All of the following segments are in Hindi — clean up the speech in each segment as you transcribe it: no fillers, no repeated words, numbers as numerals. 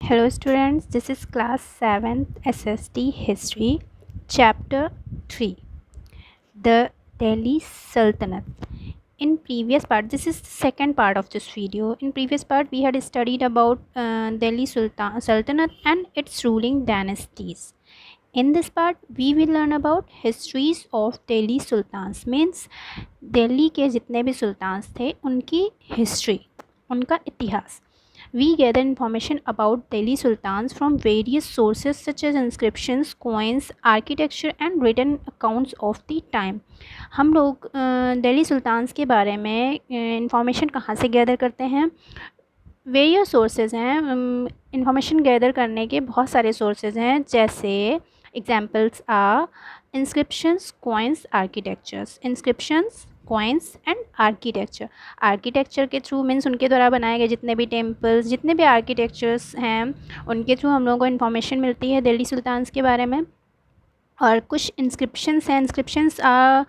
Hello students, this is class 7th SST History, Chapter 3, The Delhi Sultanate. In previous part, this is the second part of this video. In previous part, we had studied about Delhi Sultanate and its ruling dynasties. In this part, we will learn about histories of Delhi Sultans. Means Delhi के जितने भी सुल्तान्स थे उनकी हिस्ट्री, उनका इतिहास. We gather information about Delhi Sultans from various sources such as inscriptions, coins, architecture and written accounts of the time. हम लोग दिल्ली सुल्तान्स के बारे में इंफॉर्मेशन कहाँ से गैदर करते हैं? वेरियस सोर्सेज हैं. इंफॉर्मेशन गैदर करने के बहुत सारे सोर्सेज हैं, जैसे एग्जाम्पल्स आ inscriptions, coins, architectures. Inscriptions, coins and architecture. Architecture के थ्रू मीन्स उनके द्वारा बनाए गए जितने भी टेम्पल्स, जितने भी आर्किटेक्चर्स हैं, उनके थ्रू हम लोगों को इन्फॉर्मेशन मिलती है दिल्ली सुल्तान्स के बारे में. और कुछ इंस्क्रिप्शंस हैं. इंस्क्रिप्शंस आर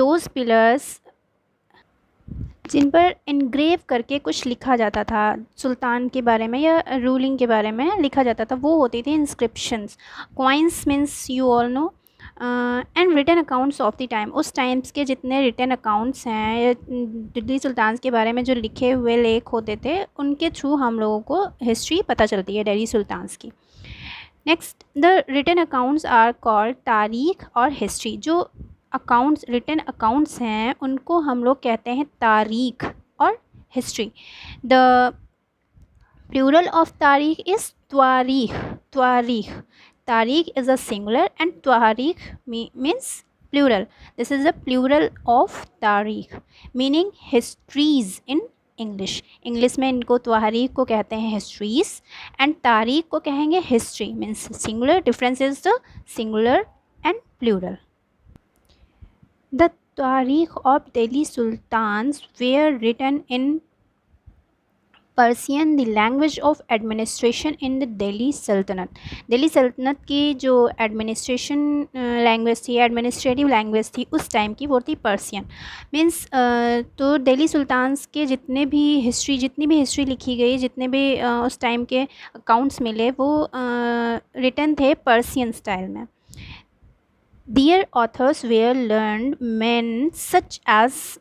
दोज पिलर्स जिन पर इनग्रेव करके कुछ लिखा जाता था सुल्तान के बारे में या रूलिंग के बारे में लिखा जाता था, वो होती थी inscriptions. Coins means you all know. And written accounts of the time. उस टाइम्स के जितने रिटन अकाउंट्स हैं दिल्ली सुल्तान के बारे में जो लिखे हुए लेख होते थे, उनके थ्रू हम लोगों को हिस्ट्री पता चलती है दिल्ली सुल्तान की. Next, the written accounts are called तारीख और हिस्ट्री. जो अकाउंट्स, रिटन अकाउंट्स हैं, उनको हम लोग कहते हैं तारीख और हिस्ट्री. द प्लूरल ऑफ तारीख इज़ त्वारीख. त्वारीख. तारीख is a singular and twarikh means plural. This is a plural of tarikh, meaning histories in English. English में इनको त्वारीख को कहते हैं histories and तारीख को कहेंगे history. means singular. Difference is the singular and plural. The Tarikh of Delhi Sultans were written in Persian, the language of administration in the Delhi सल्तनत. दिल्ली सल्तनत की जो एडमिनिस्ट्रेशन लैंग्वेज थी, एडमिनिस्ट्रेटिव लैंग्वेज थी उस टाइम की, वो थी पर्सियन. मीन्स तो दिल्ली सुल्तान्स के जितने भी हिस्ट्री, जितनी भी हिस्ट्री लिखी गई, जितने भी उस टाइम के अकाउंट्स मिले, वो रिटन थे पर्सियन स्टाइल में. Their authors were learned men such as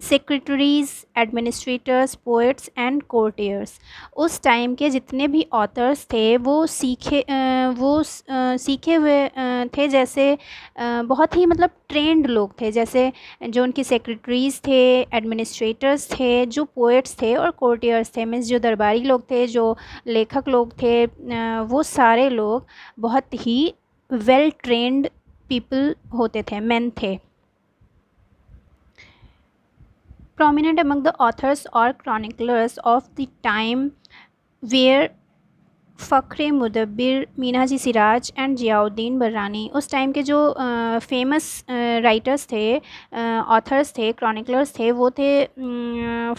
secretaries, administrators, poets and courtiers. उस टाइम के जितने भी ऑथर्स थे वो सीखे हुए थे, जैसे बहुत ही मतलब ट्रेंड लोग थे, जैसे जो उनकी सेक्रेटरीज थे, एडमिनिस्ट्रेटर्स थे, जो पोइट्स थे और कोर्टियर्स थे. मीन्स जो दरबारी लोग थे, जो लेखक लोग थे, वो सारे लोग बहुत ही वेल ट्रेंड पीपल होते थे, मेन थे. Prominent among the authors or chroniclers of the time were Fakhr Mudabbir, Minhaj Siraj and Ziauddin Barani. उस टाइम के जो फेमस राइटर्स थे, ऑथर्स थे, क्रॉनिकलर्स थे, वो थे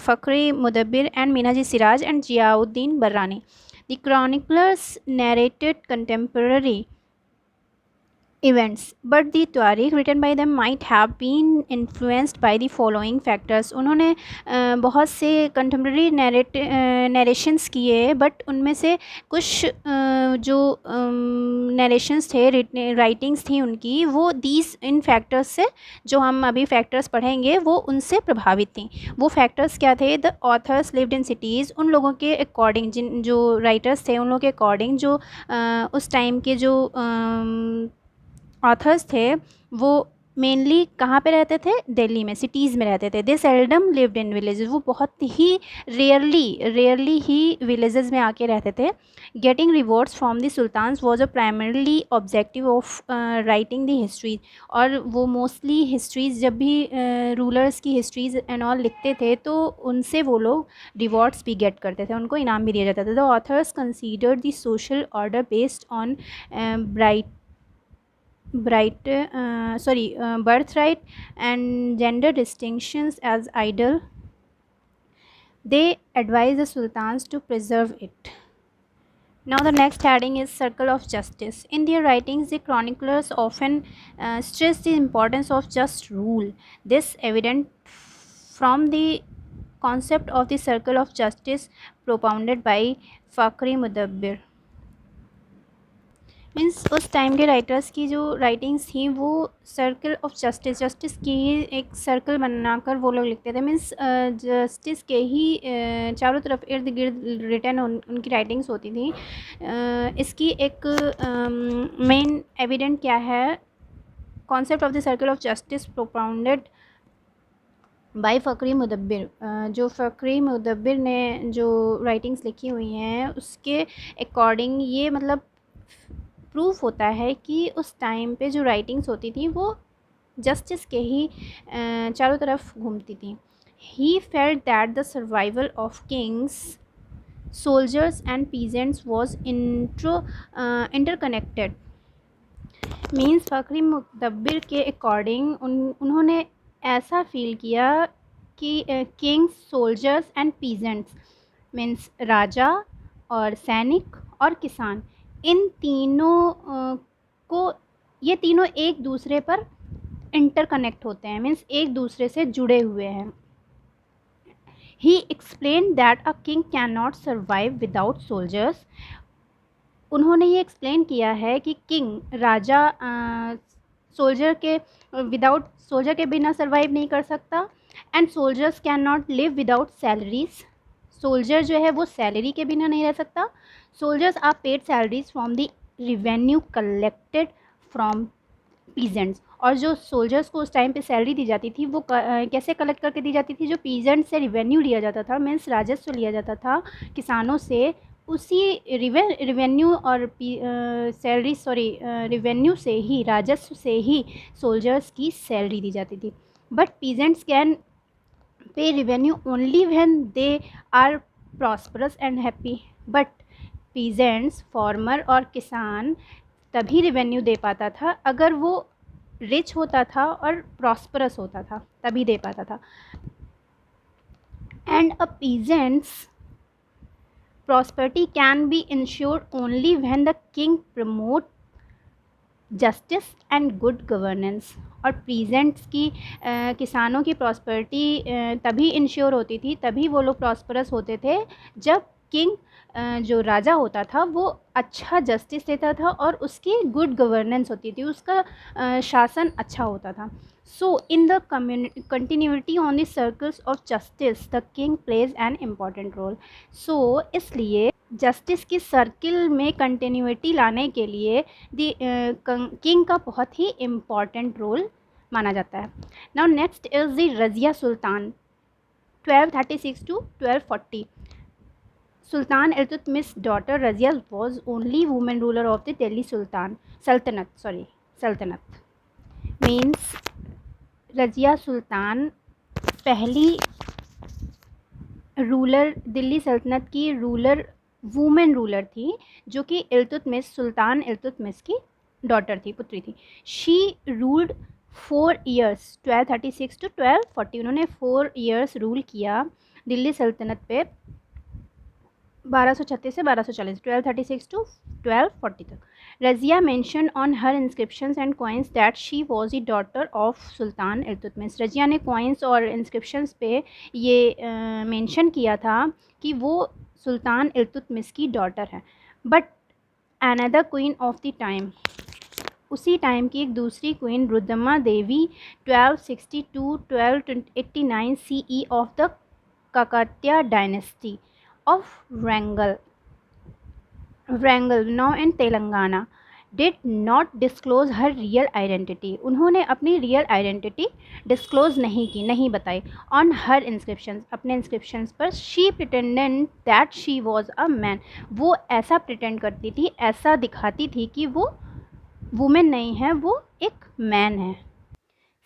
Fakhr Mudabbir and Minhaj Siraj and Ziauddin Barani. The chroniclers narrated contemporary events, but the तारीख written by them might have been influenced by the following factors. उन्होंने बहुत से कंटेम्प्रेरी नरेशंस किए, बट उनमें से कुछ जो नरेशंस थे, राइटिंग्स थी उनकी, वो इन फैक्टर्स से, जो हम अभी फैक्टर्स पढ़ेंगे, वो उनसे प्रभावित थी. वो फैक्टर्स क्या थे? The author's lived in cities. उन लोगों के अकॉर्डिंग, जो राइटर्स थे, उन लोगों के अकॉर्डिंग जो उस टाइम के जो ऑथर्स थे, वो मेनली कहाँ पे रहते थे? दिल्ली में, सिटीज़ में रहते थे. दे सेल्डम लिव्ड इन विलेजेस. वो बहुत ही रेयरली ही विलेजेस में आके रहते थे. Getting rewards from the sultans was a primarily objective of writing the history. और वो मोस्टली हिस्ट्रीज़, जब भी रूलर्स की हिस्ट्रीज़ एंड ऑल लिखते थे, तो उनसे वो लोग रिवॉर्ड्स भी गेट करते थे, उनको इनाम भी दिया जाता था. The author's considered the social order based on birthright and gender distinctions as idle. They advise the sultans to preserve it. Now the next heading is circle of justice. In their writings, the chroniclers often stress the importance of just rule. This evident from the concept of the circle of justice propounded by Fakhri Mudabbir. Means उस टाइम के राइटर्स की जो राइटिंग्स थी वो सर्कल ऑफ जस्टिस की ही एक सर्कल बनाकर वो लोग लिखते थे। मीन्स जस्टिस के ही चारों तरफ इर्द गिर्द रिटर्न उनकी राइटिंग्स होती थी। इसकी एक मेन एविडेंट क्या है, concept of the circle of justice propounded by Fakhri Mudabbir. जो फ़खरी मुदब्बिर ने जो राइटिंग्स लिखी हुई हैं उसके अकॉर्डिंग ये मतलब प्रूफ होता है कि उस टाइम पे जो राइटिंग्स होती थी वो जस्टिस के ही चारों तरफ घूमती थी। He felt that the survival of kings, soldiers and peasants was interconnected. Means Fakhri Mudabbir के अकॉर्डिंग उन्होंने ऐसा फील किया कि kings, soldiers and peasants means राजा और सैनिक और किसान, इन तीनों को ये तीनों एक दूसरे पर इंटरकनेक्ट होते हैं, मीन्स एक दूसरे से जुड़े हुए हैं। He explain that a king cannot survive without soldiers. उन्होंने ये एक्सप्लेन किया है कि किंग, राजा विदाउट सोल्जर के बिना सर्वाइव नहीं कर सकता। And soldiers can not live without salaries. Soldier जो है वो सैलरी के बिना नहीं रह सकता। Soldiers are paid salaries from the revenue collected from peasants. और जो सोल्जर्स को उस टाइम पे सैलरी दी जाती थी वो कैसे कलेक्ट करके दी जाती थी, जो पीजेंट से रिवेन्यू लिया जाता था, मीन्स राजस्व लिया जाता था किसानों से, उसी रिवेन्यू और रिवेन्यू से ही, राजस्व से ही सोल्जर्स की सैलरी दी जाती थी। But peasants can pay revenue only when they are prosperous and happy. But peasants, farmer और किसान तभी रिवेन्यू दे पाता था अगर वो रिच होता था और प्रॉस्परस होता था, तभी दे पाता था। And a peasants prosperity can be ensured only when the king promote justice and good governance। और पीजेंट्स की किसानों की प्रॉस्पेरिटी तभी इंश्योर होती थी, तभी वो लोग प्रॉस्परस होते थे जब किंग जो राजा होता था वो अच्छा जस्टिस देता था और उसकी गुड गवर्नेंस होती थी, उसका शासन अच्छा होता था। So in the continuity on the circles of justice the king plays an important role. So इसलिए जस्टिस की सर्किल में कंटिन्यूटी लाने के लिए किंग का बहुत ही इम्पॉर्टेंट रोल माना जाता है। Now next is the Razia Sultan 1236 to 1240। Sultan Iltutmish' daughter Razia was only woman ruler of the Delhi Sultanate। Means Razia Sultan पहली रूलर, दिल्ली सल्तनत की वूमेन रूलर थी जो कि सुल्तान इल्तुतमिश की डॉटर थी, पुत्री थी। She ruled 4 years 1236 to 1240। उन्होंने 4 years रूल किया दिल्ली सल्तनत पे 1236 से 1240, 1236 to 1240 तक। Razia mention on her inscriptions and coins that she was the daughter of Sultan Iltutmish. Razia ने कॉइन्स और इंस्क्रिप्शंस पे ये मेंशन किया था कि वो सुल्तान इल्तुतमिश की डॉटर है। But another queen of the time, उसी टाइम की एक दूसरी queen Rudrama Devi 1260 to 1289 CE of the Kakatiya dynasty of Wrangle now in Telangana did not disclose her real identity। उन्होंने अपनी रियल आइडेंटिटी डिस्क्लोज नहीं की, नहीं बताई। ऑन हर इंस्क्रिप्शंस, अपने इंस्क्रिप्शंस पर she pretended that she was a man. वो ऐसा प्रिटेंड करती थी, ऐसा दिखाती थी कि वो वुमेन नहीं है, वो एक मैन है।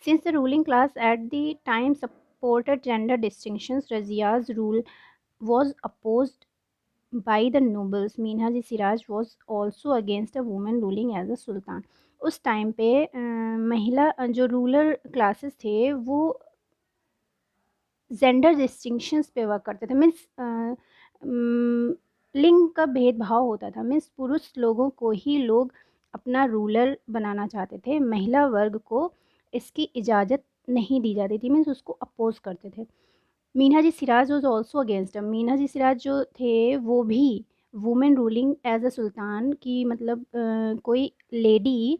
Since the ruling class at the time supported gender distinctions, Razia's rule was opposed by the nobles। Minhaj Siraj was also against a woman ruling as a sultan। उस टाइम पे महिला जो रूलर क्लासेस थे वो जेंडर डिस्टिंक्शंस पे वर्क करते थे। मीन्स लिंग का भेदभाव होता था। मीन्स पुरुष लोगों को ही लोग अपना रूलर बनाना चाहते थे, महिला वर्ग को इसकी इजाज़त नहीं दी जाती थी, मीन्स उसको अपोज करते थे। Minhaj Siraj was also against him. Minhaj Siraj जो थे वो भी women ruling as a sultan की, मतलब कोई लेडी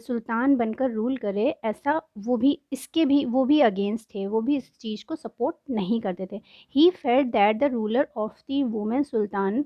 सुल्तान बनकर रूल करे ऐसा, वो भी अगेंस्ट थे, वो भी इस चीज़ को सपोर्ट नहीं करते थे। ही felt that the ruler of the women Sultan